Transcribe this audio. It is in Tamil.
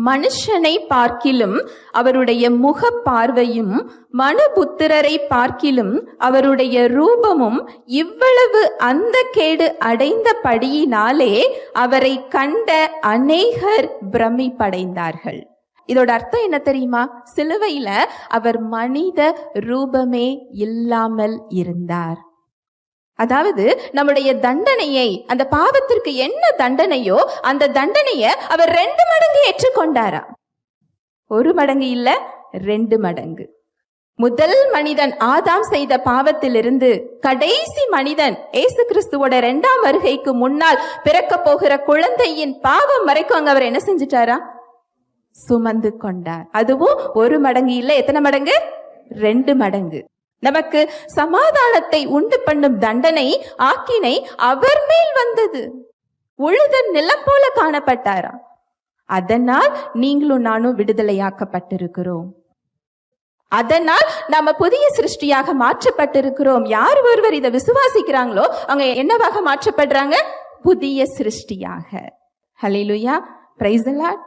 மனுஷனை பார்க்கிலும் அவருடைய முக பார்வையும் மனுபுத்திரரை பார்க்கிலும் அவருடைய ரூபமும் இவ்வளவு அந்த கேடு அடைந்தபடியினாலே அவரை கண்ட அநேகர் பிரமிப்படைந்தார்கள். இதோட அர்த்தம் என்ன தெரியுமா? சிலுவையில அவர் மனித ரூபமே இல்லாமல் இருந்தார். அதாவது நம்முடைய தண்டனையை, அந்த பாவத்திற்கு என்ன தண்டனையோ அந்த தண்டனையை அவர் 2 மடங்கு ஏற்றுக்கொண்டாரா. 1 மடங்கு இல்ல, 2 மடங்கு. முதல் மனிதன் ஆதாம் செய்த பாவத்திலிருந்து கடைசி மனிதன் இயேசு கிறிஸ்துவோட 2ஆம் வருகைக்கு முன்னால் பிறக்க போகிற குழந்தையின் பாவம் வரைக்கும் அங்க அவர் என்ன செஞ்சிட்டாரா? சுமந்து கொண்டார். அதுவும் 1 மடங்கு இல்ல, எத்தனை மடங்கு? 2 மடங்கு. நமக்கு சமாதானத்தை உண்டு பண்ணும் தண்டனை, ஆக்கினை அவர் மேல் வந்தது. உழுத நிலம் போல காணப்பட்டாராம். அதனால் நீங்களும் நானும் விடுதலையாக்கப்பட்டிருக்கிறோம். அதனால் நாம புதிய சிருஷ்டியாக மாற்றப்பட்டிருக்கிறோம். யார் ஒருவர் இதை விசுவாசிக்கிறாங்களோ அவங்க என்னவாக மாற்றப்படுறாங்க? புதிய சிருஷ்டியாக. ஹல்லேலூயா, பிரைஸ் தி லார்ட்.